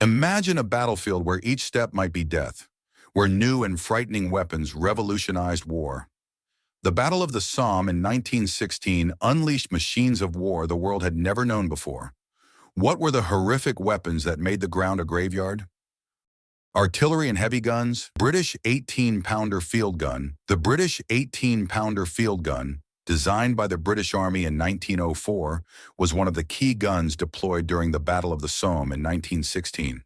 Imagine a battlefield where each step might be death, where new and frightening weapons revolutionized war. The Battle of the Somme in 1916 unleashed machines of war the world had never known before. What were the horrific weapons that made the ground a graveyard? Artillery and heavy guns. British 18-pounder field gun. The British 18-pounder field gun, designed by the British Army in 1904, was one of the key guns deployed during the Battle of the Somme in 1916.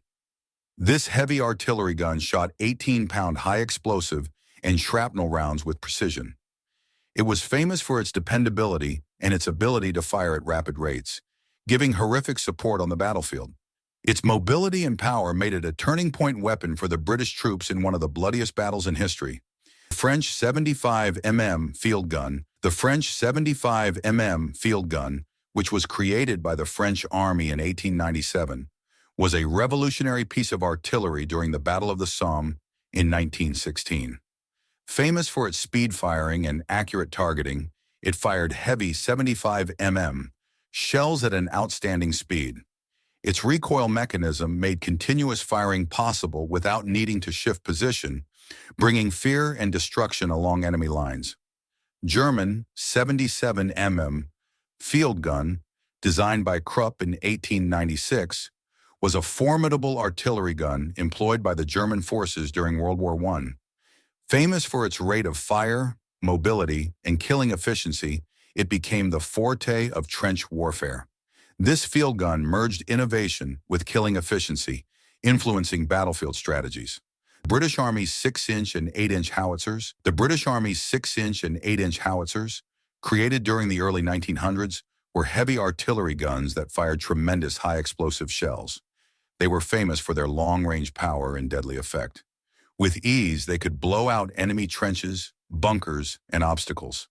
This heavy artillery gun shot 18-pound high-explosive and shrapnel rounds with precision. It was famous for its dependability and its ability to fire at rapid rates, giving horrific support on the battlefield. Its mobility and power made it a turning-point weapon for the British troops in one of the bloodiest battles in history. The French 75mm field gun. The French 75mm field gun, which was created by the French Army in 1897, was a revolutionary piece of artillery during the Battle of the Somme in 1916. Famous for its speed firing and accurate targeting, it fired heavy 75mm shells at an outstanding speed. Its recoil mechanism made continuous firing possible without needing to shift position, bringing fear and destruction along enemy lines. German 77mm field gun, designed by Krupp in 1896, was a formidable artillery gun employed by the German forces during World War I. Famous for its rate of fire, mobility, and killing efficiency, it became the forte of trench warfare. This field gun merged innovation with killing efficiency, influencing battlefield strategies. British Army's 6-inch and 8-inch howitzers. The British Army's 6-inch and 8-inch howitzers, created during the early 1900s, were heavy artillery guns that fired tremendous high-explosive shells. They were famous for their long-range power and deadly effect. With ease, they could blow out enemy trenches, bunkers, and obstacles.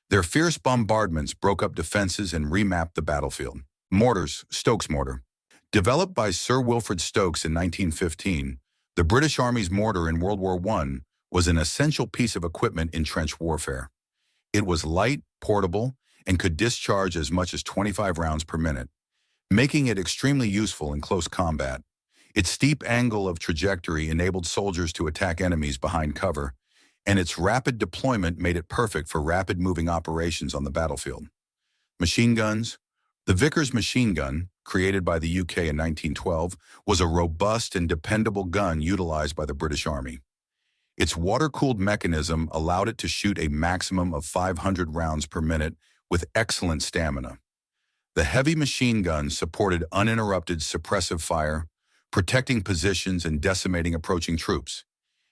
Their fierce bombardments broke up defenses and remapped the battlefield. Mortars. Stokes mortar. Developed by Sir Wilfrid Stokes in 1915, the British Army's mortar in World War I was an essential piece of equipment in trench warfare. It was light, portable, and could discharge as much as 25 rounds per minute, making it extremely useful in close combat. Its steep angle of trajectory enabled soldiers to attack enemies behind cover, and its rapid deployment made it perfect for rapid-moving operations on the battlefield. Machine guns. The Vickers Machine Gun, created by the UK in 1912, was a robust and dependable gun utilized by the British Army. Its water-cooled mechanism allowed it to shoot a maximum of 500 rounds per minute with excellent stamina. The heavy machine gun supported uninterrupted suppressive fire, protecting positions and decimating approaching troops.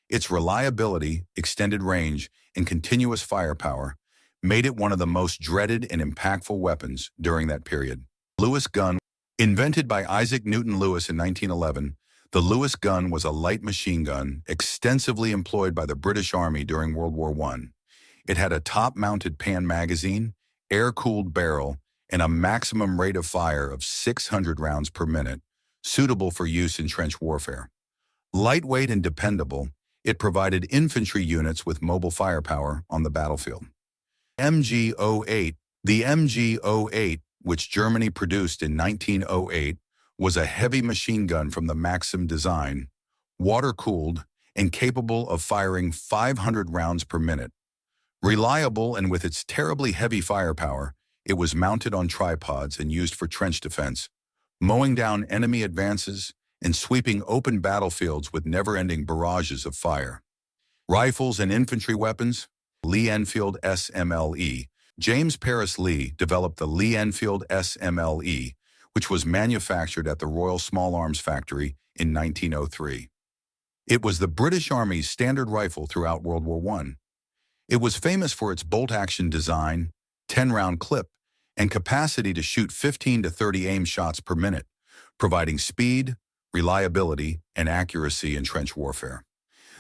Its reliability, extended range, and continuous firepower made it one of the most dreaded and impactful weapons during that period. Lewis gun. Invented by Isaac Newton Lewis in 1911, the Lewis gun was a light machine gun extensively employed by the British Army during World War I. It had a top-mounted pan magazine, air-cooled barrel, and a maximum rate of fire of 600 rounds per minute, suitable for use in trench warfare. Lightweight and dependable, it provided infantry units with mobile firepower on the battlefield. MG-08. The MG-08, which Germany produced in 1908, was a heavy machine gun from the Maxim design, water-cooled, and capable of firing 500 rounds per minute. Reliable and with its terribly heavy firepower, it was mounted on tripods and used for trench defense, mowing down enemy advances and sweeping open battlefields with never-ending barrages of fire. Rifles and infantry weapons. Lee-Enfield SMLE. James Paris Lee developed the Lee-Enfield SMLE, which was manufactured at the Royal Small Arms Factory in 1903. It was the British Army's standard rifle throughout World War I. It was famous for its bolt-action design, 10-round clip, and capacity to shoot 15 to 30 aim shots per minute, providing speed, reliability, and accuracy in trench warfare.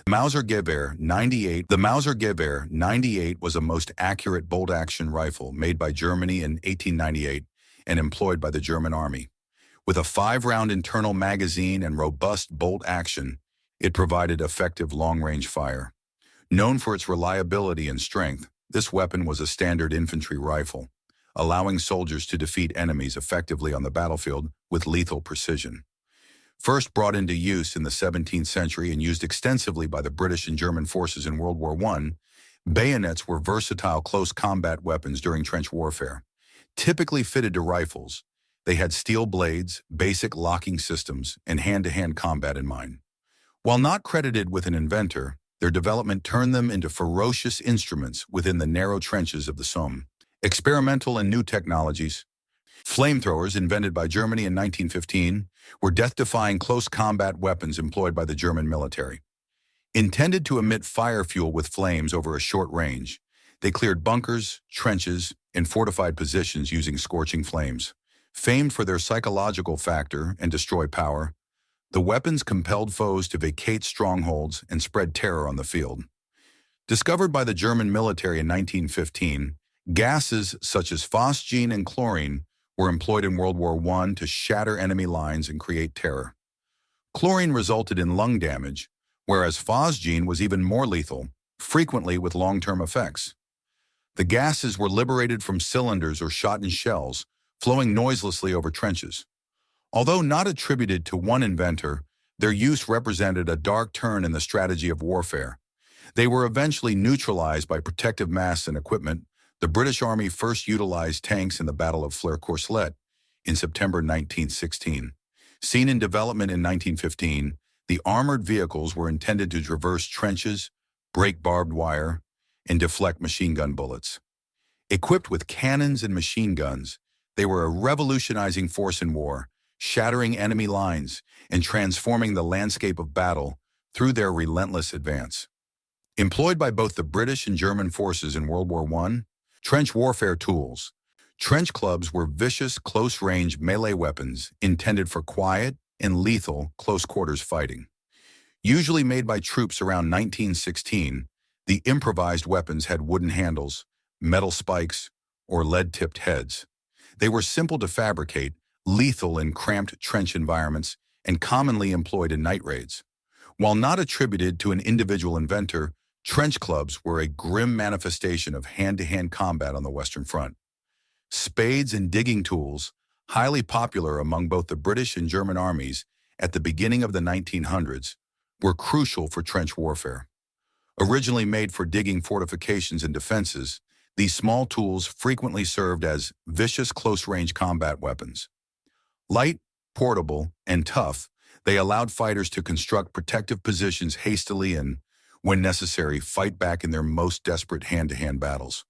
Mauser Gewehr 98. The Mauser Gewehr 98 was a most accurate bolt-action rifle made by Germany in 1898 and employed by the German Army. With a 5-round internal magazine and robust bolt action, it provided effective long-range fire. Known for its reliability and strength, this weapon was a standard infantry rifle, allowing soldiers to defeat enemies effectively on the battlefield with lethal precision. First brought into use in the 17th century and used extensively by the British and German forces in World War I, bayonets were versatile close combat weapons during trench warfare. Typically fitted to rifles, they had steel blades, basic locking systems, and hand-to-hand combat in mind. While not credited with an inventor, their development turned them into ferocious instruments within the narrow trenches of the Somme. Experimental and new technologies. Flamethrowers, invented by Germany in 1915, were death-defying close combat weapons employed by the German military. Intended to emit fire fuel with flames over a short range, they cleared bunkers, trenches, and fortified positions using scorching flames. Famed for their psychological factor and destroy power, the weapons compelled foes to vacate strongholds and spread terror on the field. Discovered by the German military in 1915, gases such as Phosgene and Chlorine were employed in World War I to shatter enemy lines and create terror. Chlorine resulted in lung damage, whereas Phosgene was even more lethal, frequently with long-term effects. The gases were liberated from cylinders or shot in shells, flowing noiselessly over trenches. Although not attributed to one inventor, their use represented a dark turn in the strategy of warfare. They were eventually neutralized by protective masks and equipment. The British Army first utilized tanks in the Battle of Flers-Courcelette in September 1916. Seen in development in 1915, the armored vehicles were intended to traverse trenches, break barbed wire, and deflect machine gun bullets. Equipped with cannons and machine guns, they were a revolutionizing force in war, shattering enemy lines and transforming the landscape of battle through their relentless advance. Employed by both the British and German forces in World War I, trench warfare tools. Trench clubs were vicious, close-range melee weapons intended for quiet and lethal close-quarters fighting. Usually made by troops around 1916, the improvised weapons had wooden handles, metal spikes, or lead-tipped heads. They were simple to fabricate, lethal in cramped trench environments, and commonly employed in night raids. While not attributed to an individual inventor, trench clubs were a grim manifestation of hand-to-hand combat on the Western Front. Spades and digging tools, highly popular among both the British and German armies at the beginning of the 1900s, were crucial for trench warfare. Originally made for digging fortifications and defenses, these small tools frequently served as vicious close-range combat weapons. Light, portable, and tough, they allowed fighters to construct protective positions hastily and, when necessary, fight back in their most desperate hand-to-hand battles.